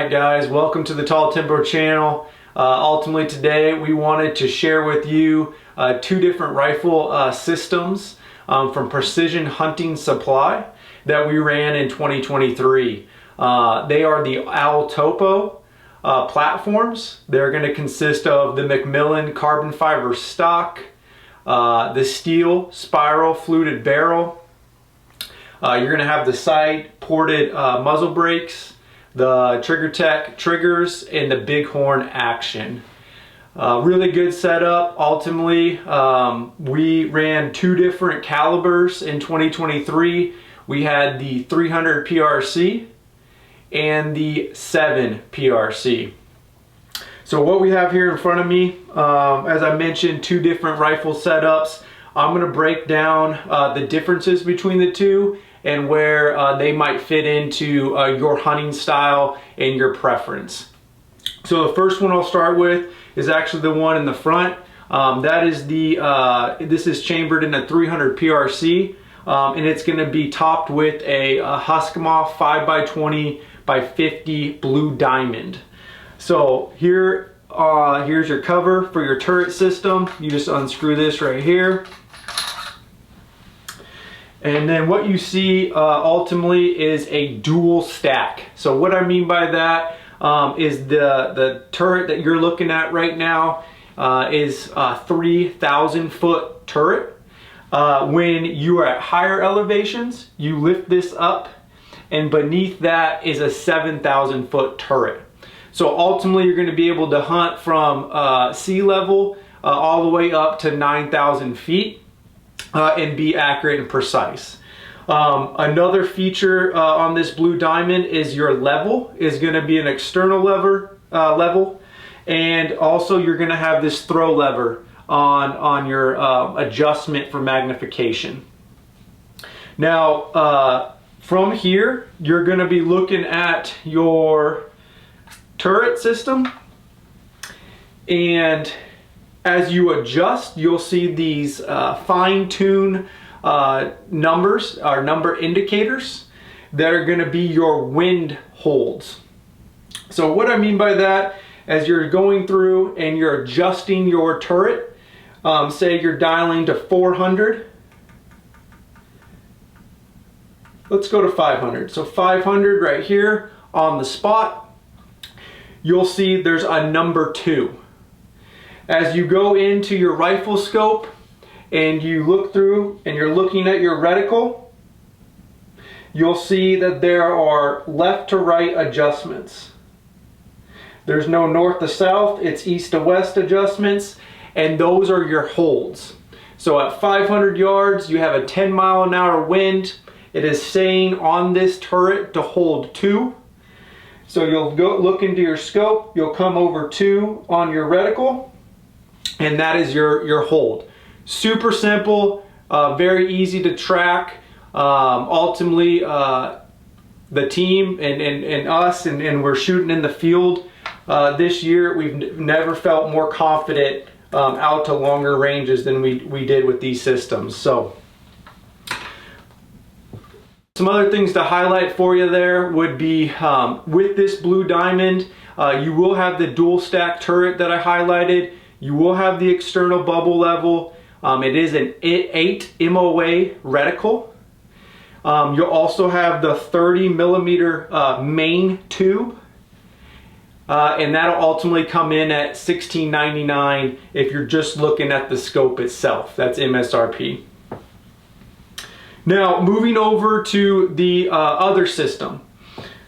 Alright guys, welcome to the AlTopo channel. Ultimately today we wanted to share with you two different rifle systems from Precision Hunting Supply that we ran in 2023. They are the AlTopo platforms. They're going to consist of the Macmillan carbon fiber stock, the steel spiral fluted barrel. You're going to have the side ported muzzle brakes, the Trigger Tech triggers, and the Bighorn action. Really good setup. Ultimately, we ran two different calibers in 2023. We had the 300 PRC and the 7 PRC. So what we have here in front of me, as I mentioned, two different rifle setups. I'm going to break down the differences between the two and where they might fit into your hunting style and your preference. So the first one I'll start with is actually the one in the front. That is this is chambered in a 300 PRC, and it's going to be topped with a Husqvarna 5x20 by 50 blue diamond. So here's your cover for your turret system. You just unscrew this right here. And then what you see ultimately is a dual stack. So what I mean by that is the turret that you're looking at right now is a 3,000 foot turret. When you are at higher elevations, you lift this up, and beneath that is a 7,000 foot turret. So ultimately you're going to be able to hunt from sea level all the way up to 9,000 feet. And be accurate and precise. Another feature on this blue diamond is your level is going to be an external level, and also you're going to have this throw lever on your adjustment for magnification. Now from here you're going to be looking at your turret system, and as you adjust, you'll see these fine-tune numbers, or number indicators, that are going to be your wind holds. So what I mean by that, as you're going through and you're adjusting your turret, say you're dialing to 400. Let's go to 500. So 500 right here on the spot, you'll see there's a number 2. As you go into your rifle scope and you look through and you're looking at your reticle, you'll see that there are left to right adjustments. There's no north to south, it's east to west adjustments, and those are your holds. So at 500 yards, you have a 10-mile-an-hour wind. It is saying on this turret to hold 2. So you'll go look into your scope, you'll come over 2 on your reticle, and that is your hold. Super simple, very easy to track. Ultimately, the team and us, and we're shooting in the field this year, we've never felt more confident out to longer ranges than we did with these systems. So some other things to highlight for you there would be with this blue diamond, you will have the dual stack turret that I highlighted. You will have the external bubble level. It is an 8 MOA reticle. You'll also have the 30 millimeter main tube. And that'll ultimately come in at $16.99 if you're just looking at the scope itself. That's MSRP. Now moving over to the other system.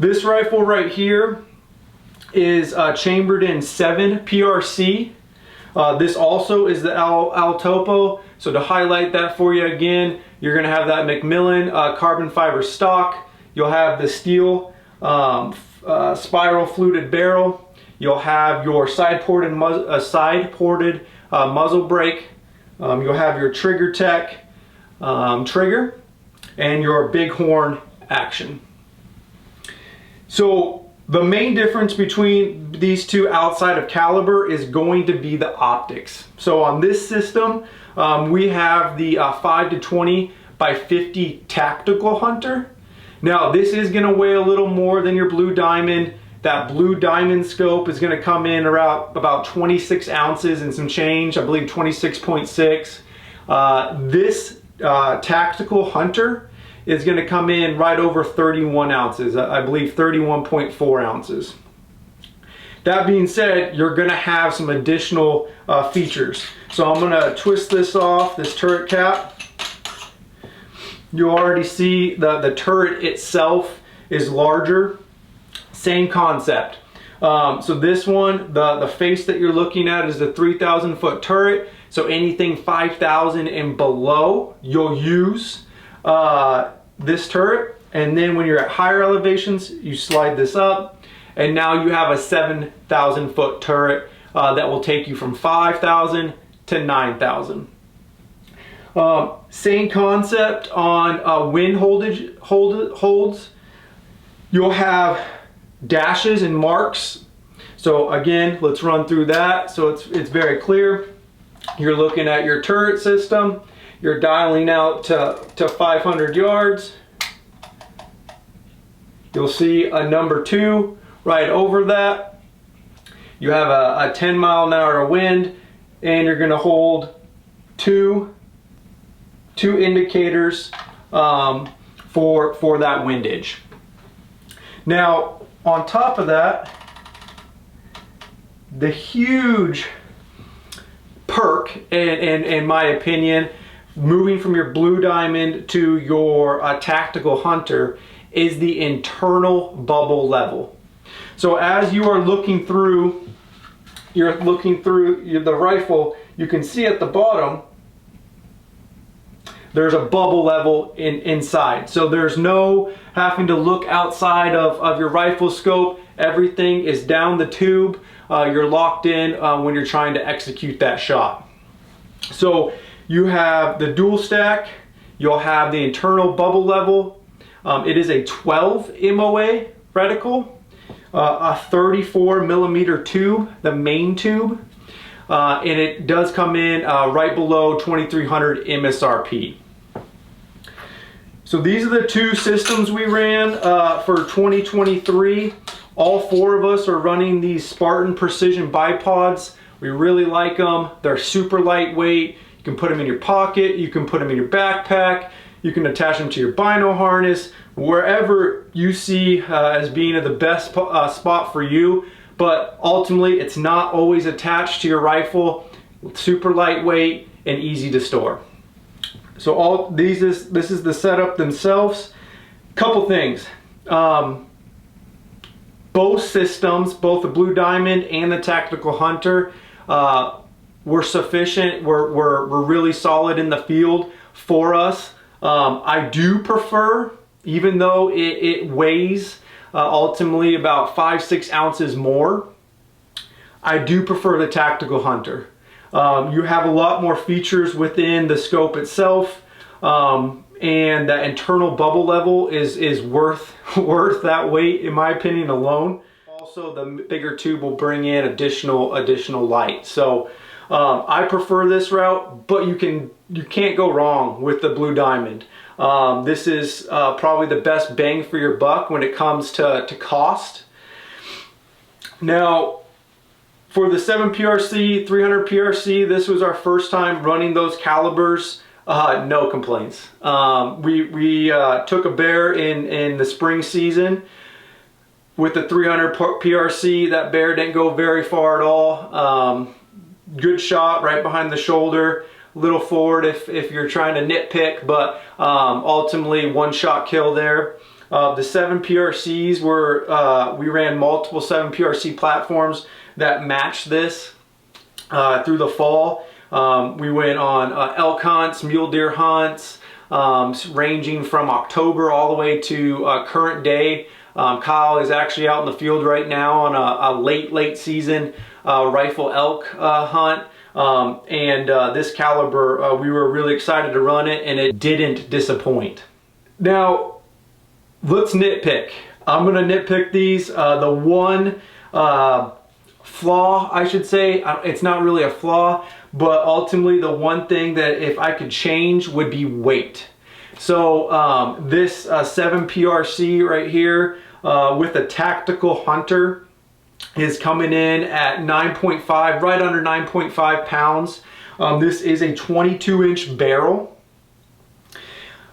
This rifle right here is chambered in 7 PRC. This also is the AlTopo. So to highlight that for you again, you're going to have that Macmillan carbon fiber stock. You'll have the steel spiral fluted barrel. You'll have your side-ported muzzle brake. You'll have your Trigger Tech trigger and your Bighorn action. So the main difference between these two outside of caliber is going to be the optics. So on this system, we have the 5-20 by 50 tactical hunter. Now this is going to weigh a little more than your blue diamond. That Blue Diamond scope is going to come in around about 26 ounces and some change, I believe 26.6. This Tactical Hunter is going to come in right over 31 ounces, I believe 31.4 ounces. That being said, you're going to have some additional features. So I'm going to twist this off, this turret cap. You already see the turret itself is larger. Same concept. So this one, the face that you're looking at is the 3,000 foot turret. So anything 5,000 and below, you'll use this turret. And then when you're at higher elevations, you slide this up. And now you have a 7,000 foot turret that will take you from 5,000 to 9,000. Same concept on wind holds. You'll have dashes and marks. So again, let's run through that so it's very clear. You're looking at your turret system. You're dialing out to 500 yards. You'll see a number 2 right over that. You have a 10-mile-an-hour wind, and you're going to hold two indicators for that windage. Now, on top of that, the huge perk, in my opinion, moving from your Blue Diamond to your Tactical Hunter, is the internal bubble level. So as you are looking through, the rifle, you can see at the bottom there's a bubble level inside. So there's no having to look outside of your rifle scope. Everything is down the tube. You're locked in when you're trying to execute that shot. So you have the dual stack. You'll have the internal bubble level. It is a 12 MOA reticle, a 34 millimeter tube, the main tube, and it does come in right below 2,300 MSRP. So these are the two systems we ran for 2023. All 4 of us are running these Spartan Precision bipods. We really like them. They're super lightweight. You can put them in your pocket. You can put them in your backpack. You can attach them to your bino harness, wherever you see as being the best spot for you. But ultimately, it's not always attached to your rifle. Super lightweight and easy to store. So this is the setup themselves. Couple things. Both systems, both the Blue Diamond and the Tactical Hunter, were sufficient. Were really solid in the field for us. I do prefer, even though it weighs ultimately about 5-6 ounces more, I do prefer the Tactical Hunter. You have a lot more features within the scope itself, and that internal bubble level is worth that weight, in my opinion, alone. Also, the bigger tube will bring in additional light. So I prefer this route, but you can't go wrong with the Blue Diamond. This is probably the best bang for your buck when it comes to cost. Now, for the 7PRC, 300 PRC, this was our first time running those calibers. No complaints. We took a bear in the spring season with the 300 PRC. That bear didn't go very far at all. Good shot right behind the shoulder, a little forward if you're trying to nitpick, but ultimately one shot kill there. The 7PRCs were, we ran multiple 7PRC platforms that matched this through the fall. We went on elk hunts, mule deer hunts, ranging from October all the way to current day. Kyle is actually out in the field right now on a late season rifle elk hunt. This caliber, we were really excited to run it, and it didn't disappoint. Now, let's nitpick. I'm going to nitpick these. The one flaw, I should say, it's not really a flaw, but ultimately the one thing that if I could change would be weight. So this 7PRC right here, with a tactical hunter is coming in at 9.5, right under 9.5 pounds. This is a 22-inch barrel.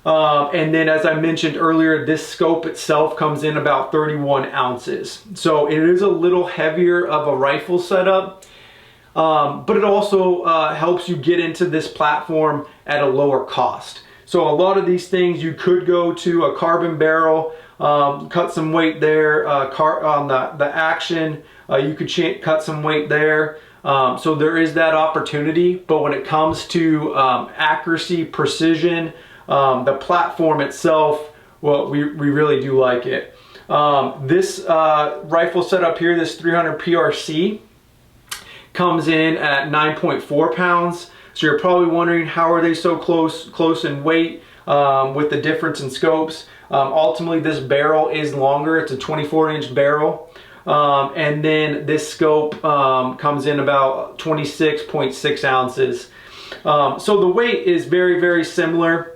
And then, as I mentioned earlier, this scope itself comes in about 31 ounces. So it is a little heavier of a rifle setup, but it also helps you get into this platform at a lower cost. So a lot of these things, you could go to a carbon barrel, cut some weight there, on the action, you could cut some weight there. So there is that opportunity, but when it comes to accuracy, precision, the platform itself, well, we really do like it. This rifle setup here, this 300 PRC, comes in at 9.4 pounds. So you're probably wondering, how are they so close in weight with the difference in scopes? Ultimately, this barrel is longer. It's a 24-inch barrel. And then this scope comes in about 26.6 ounces. So the weight is very, very similar.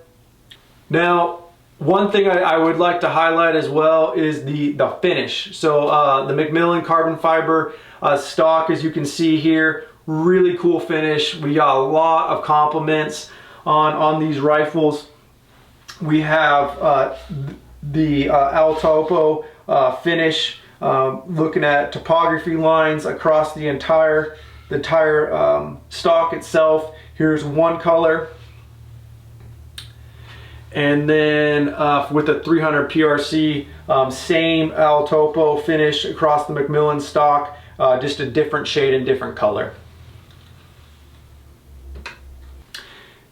Now, one thing I would like to highlight as well is the finish. So the Macmillan carbon fiber stock, as you can see here, really cool finish. We got a lot of compliments on these rifles. We have the AlTopo finish, looking at topography lines across the entire stock itself. Here's one color. And then with the 300 PRC, same AlTopo finish across the Macmillan stock, just a different shade and different color.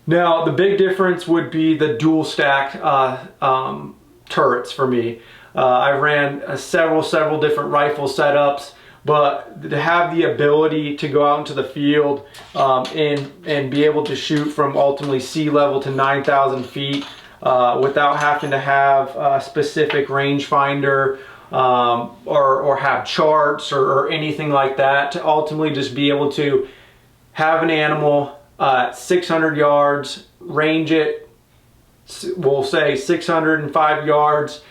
Now, the big difference would be the dual stack turrets for me. I ran several different rifle setups, but to have the ability to go out into the field and be able to shoot from ultimately sea level to 9,000 feet without having to have a specific rangefinder or have charts or anything like that, to ultimately just be able to have an animal 600 yards, range it, we'll say 605 yards,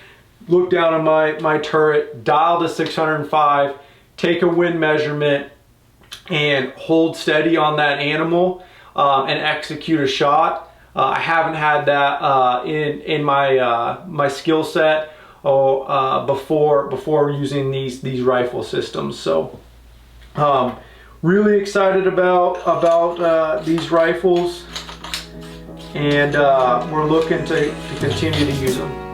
look down on my turret, dial to 605, take a wind measurement, and hold steady on that animal and execute a shot. I haven't had that in my skill set before using these rifle systems. So really excited about these rifles, and we're looking to continue to use them.